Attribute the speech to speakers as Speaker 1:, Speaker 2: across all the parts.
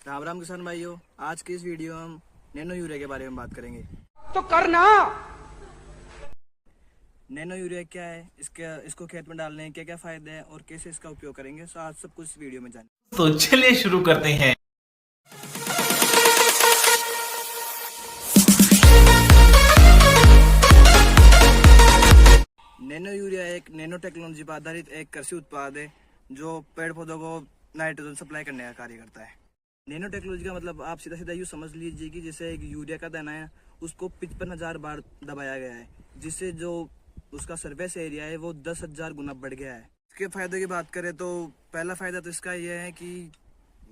Speaker 1: राम राम किसान भाइयों, आज की इस वीडियो में हम नैनो यूरिया के बारे में बात करेंगे।
Speaker 2: तो करना।
Speaker 1: नैनो यूरिया क्या है, इसको खेत में डालने के क्या क्या फायदे हैं और कैसे इसका उपयोग करेंगे, सो आज सब कुछ इस वीडियो में जानें।
Speaker 3: तो चलिए शुरू करते हैं।
Speaker 1: नैनो यूरिया एक नैनो टेक्नोलॉजी पर आधारित एक कृषि उत्पाद है जो पेड़ पौधों को नाइट्रोजन सप्लाई करने का कार्य करता है। नैनो टेक्नोलॉजी का मतलब आप सीधा सीधा यूँ समझ लीजिए कि जैसे एक यूरिया का दाना है, उसको 55,000 बार दबाया गया है, जिससे जो उसका सरफेस एरिया है वो 10,000 गुना बढ़ गया है। इसके फायदे की बात करें तो पहला फायदा तो इसका ये है कि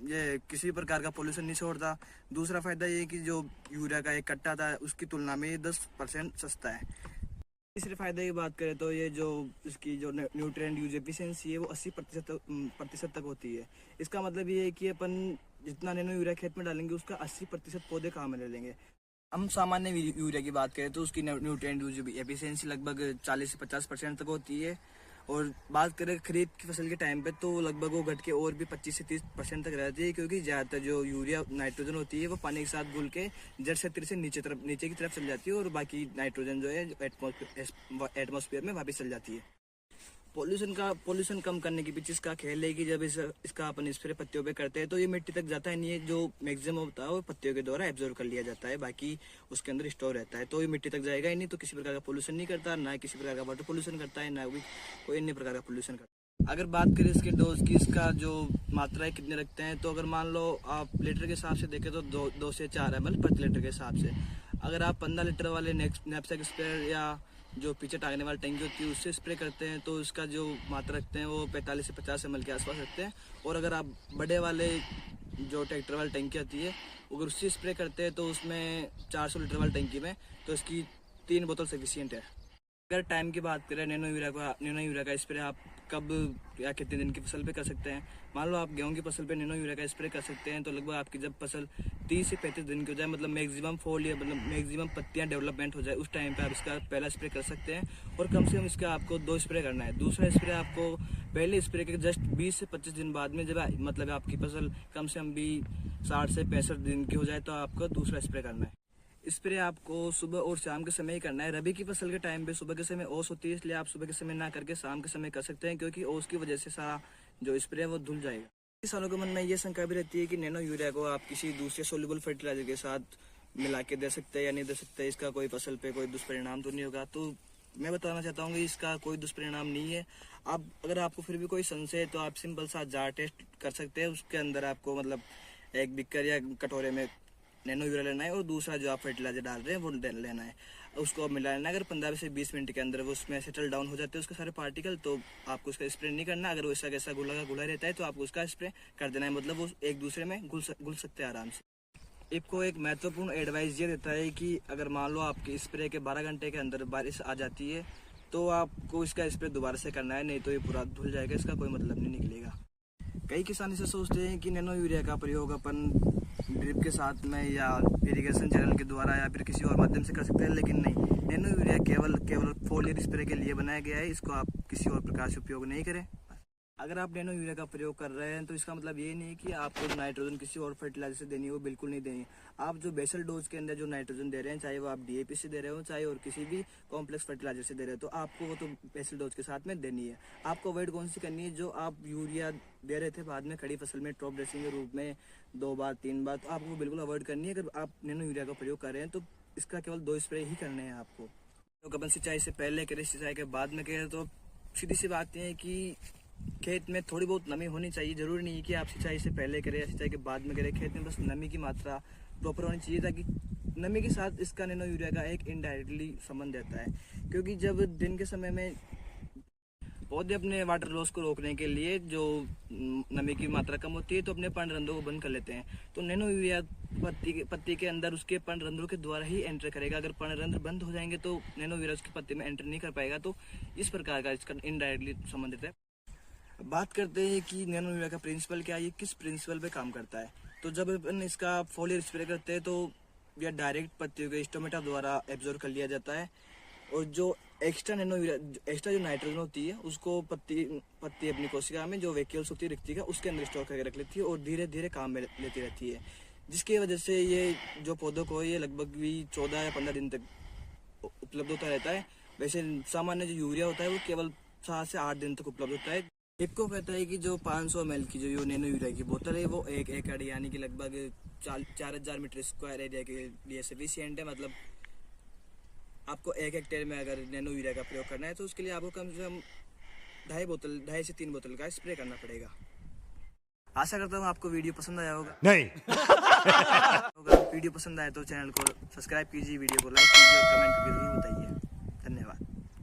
Speaker 1: ये किसी प्रकार का पोल्यूशन नहीं छोड़ता। दूसरा फायदा ये है कि जो यूरिया का एक कट्टा था उसकी तुलना में ये 10% सस्ता है। तीसरे फायदे की बात करें तो ये जो इसकी जो न्यूट्रिएंट यूज एफिशिएंसी है वो 80% तक होती है। इसका मतलब ये है कि अपन जितना नैनो यूरिया खेत में डालेंगे उसका 80% पौधे काम में ले लेंगे। हम सामान्य यूरिया की बात करें तो उसकी न्यूट्रिएंट यूज एफिशिएंसी लगभग 40 से 50% तक होती है, और बात करें खरीफ की फसल के टाइम पे तो लगभग वो घट के और भी 25 से 30% तक रहती है, क्योंकि ज़्यादातर जो यूरिया नाइट्रोजन होती है वो पानी के साथ घुल के जड़ क्षेत्र से नीचे की तरफ चल जाती है और बाकी नाइट्रोजन जो है एटमॉस्फेयर में वापस चल जाती है। पोल्यूशन कम करने के पीछे इसका खेल है कि जब इसका अपन स्प्रे पत्तियों पे करते हैं तो ये मिट्टी तक जाता है नहीं है, जो मैक्सिमम होता है वो पत्तियों के द्वारा एब्जॉर्ब कर लिया जाता है, बाकी उसके अंदर स्टोर रहता है, तो ये मिट्टी तक जाएगा ही नहीं, तो किसी प्रकार का पोल्यूशन नहीं करता, ना किसी प्रकार का वाटर पोल्यूशन करता है, ना कोई अन्य प्रकार का पोल्यूशन करता है। अगर बात करें इसके डोज की, इसका जो मात्रा है कितने रखते हैं, तो अगर मान लो आप लीटर के हिसाब से देखें तो 2 से 4 ml प्रति लीटर के हिसाब से। अगर आप 15 लीटर वाले नैपसेक स्प्रे या जो पीछे टांगने वाली टंकी होती है उससे स्प्रे करते हैं तो इसका जो मात्रा रखते हैं वो 45 से 50 ml के आसपास रखते हैं। और अगर आप बड़े वाले जो ट्रैक्टर वाली टंकी आती है अगर उससे स्प्रे करते हैं तो उसमें 400 लीटर वाली टंकी में तो इसकी 3 बोतल सफिशियंट है। अगर टाइम की बात करें नैनो यूरिया का स्प्रे आप कब या कितने दिन की फसल पे कर सकते हैं। मान लो आप गेहूं की फसल पे नैनो यूरिया का स्प्रे कर सकते हैं तो लगभग आपकी जब फसल 30 से 35 दिन की हो जाए, मतलब मैक्सिमम फॉल या मतलब मैक्सिमम पत्तियां डेवलपमेंट हो जाए, उस टाइम पे आप इसका पहला स्प्रे कर सकते हैं। और कम से कम इसका आपको 2 स्प्रे करना है। दूसरा स्प्रे आपको पहले स्प्रे के जस्ट 20 से 25 दिन बाद में, जब मतलब आपकी फसल कम से कम भी 60 से 65 दिन की हो जाए तो आपको दूसरा स्प्रे करना है। स्प्रे आपको सुबह और शाम के समय ही करना है। रबी की फसल के टाइम पे सुबह के समय ओस होती है, इसलिए आप सुबह के समय ना करके शाम के समय कर सकते हैं, क्योंकि ओस की वजह से सारा जो स्प्रे है वो धुल जाएगा। किसानों के मन में ये शंका भी रहती है कि नैनो यूरिया को आप किसी दूसरे सोल्यूबल फर्टिलाइजर के साथ मिला के दे सकते हैं या नहीं दे सकते, इसका कोई फसल पे कोई दुष्परिणाम तो नहीं होगा। तो मैं बताना चाहता हूँ कि इसका कोई दुष्परिणाम नहीं है। आप अगर आपको फिर भी कोई संशय है तो आप सिंपल सा जार टेस्ट कर सकते हैं। उसके अंदर आपको मतलब एक बिक्कर या कटोरे में नैनो यूरिया लेना है और दूसरा जो आप फर्टिलाइजर डाल रहे हैं वो लेना है, उसको मिला लेना है। अगर 15 से 20 मिनट के अंदर वो उसमें सेटल डाउन हो जाते हैं उसके सारे पार्टिकल, तो आपको उसका स्प्रे नहीं करना। अगर वैसा कैसा घुला रहता है तो आपको उसका स्प्रे कर देना है, मतलब वो एक दूसरे में घुल सकते हैं आराम से। आपको एक महत्वपूर्ण एडवाइस ये देता है कि अगर मान लो आपके स्प्रे के 12 घंटे के अंदर बारिश आ जाती है तो आपको इसका स्प्रे दोबारा से करना है, नहीं तो ये पूरा धुल जाएगा, इसका कोई मतलब नहीं निकलेगा। कई किसान इसे सोचते हैं कि नैनो यूरिया का प्रयोग अपन ड्रिप के साथ में या इरिगेशन चैनल के द्वारा या फिर किसी और माध्यम से कर सकते हैं, लेकिन नहीं, नैनो यूरिया केवल फोलियर स्प्रे के लिए बनाया गया है। इसको आप किसी और प्रकार से उपयोग नहीं करें। अगर आप नैनो यूरिया का प्रयोग कर रहे हैं तो इसका मतलब ये नहीं कि आपको नाइट्रोजन किसी और फर्टिलाइजर से देनी है, वो बिल्कुल नहीं देनी। आप जो बेसल डोज के अंदर जो नाइट्रोजन दे रहे हैं, चाहे वो आप डीएपी से दे रहे हो चाहे और किसी भी कॉम्प्लेक्स फर्टिलाइजर से दे रहे हो, तो आपको वो तो बेसल डोज के साथ में देनी है। आपको अवॉइड कौन सी करनी है, जो आप यूरिया दे रहे थे बाद में खड़ी फसल में ड्रॉप ड्रेसिंग के रूप में 2 बार 3 बार, तो आपको बिल्कुल अवॉइड करनी है। अगर आप नैनो यूरिया का प्रयोग कर रहे हैं तो इसका केवल 2 स्प्रे ही करने हैं आपको। तो अपन सिंचाई से पहले करें सिंचाई के बाद में करें, तो सीधी सी बात है कि खेत में थोड़ी बहुत नमी होनी चाहिए। जरूरी नहीं है कि आप सिंचाई से पहले करें या सिंचाई के बाद में करें, खेत में बस नमी की मात्रा प्रॉपर होनी चाहिए, ताकि नमी के साथ इसका नैनो यूरिया का एक इनडायरेक्टली संबंध रहता है। क्योंकि जब दिन के समय में पौधे अपने वाटर लॉस को रोकने के लिए जो नमी की मात्रा कम होती है तो अपने पर्णरंध्रों को बंद कर लेते हैं, तो नैनो यूरिया पत्ती के अंदर उसके पर्णरंध्रों के द्वारा ही एंटर करेगा। अगर पर्णरंध्र बंद हो जाएंगे तो नैनो यूरिया उसकी पत्ती में एंटर नहीं कर पाएगा। तो इस प्रकार का इसका इनडायरेक्टली संबंध रहता है। बात करते हैं कि नैनो यूरिया का प्रिंसिपल क्या है, ये किस प्रिंसिपल पे काम करता है। तो जब अपन इसका फोलियर स्प्रे करते हैं तो यह डायरेक्ट पत्तियों के स्टोमेटा द्वारा एब्जॉर्ब कर लिया जाता है, और जो एक्स्ट्रा जो नाइट्रोजन होती है उसको पत्ती अपनी कोशिका में जो वैक्यूल्स होती है रिक्ति का उसके अंदर स्टोर करके रख लेती है और धीरे धीरे काम में लेती रहती है, जिसकी वजह से ये जो पौधों को ये लगभग भी 14 या 15 दिन तक उपलब्ध होता रहता है। वैसे सामान्य जो यूरिया होता है वो केवल 7 से 8 दिन तक उपलब्ध होता है। इफको कहता है कि जो 500 ml की जो नैनो यूरिया की बोतल है वो 1 एकड़ यानी कि लगभग 4000 मीटर स्क्वायर एरिया के लिए सफिशियंट है। मतलब आपको 1 हेक्टेयर में अगर नैनो यूरिया का प्रयोग करना है तो उसके लिए आपको कम से कम 2.5 से 3 बोतल का स्प्रे करना पड़ेगा। आशा करता हूँ आपको वीडियो पसंद आया होगा।
Speaker 2: नहीं
Speaker 1: अगर वीडियो पसंद आए तो चैनल को सब्सक्राइब कीजिए, वीडियो को लाइक कीजिए और कमेंट करके जरूर बताइए। धन्यवाद।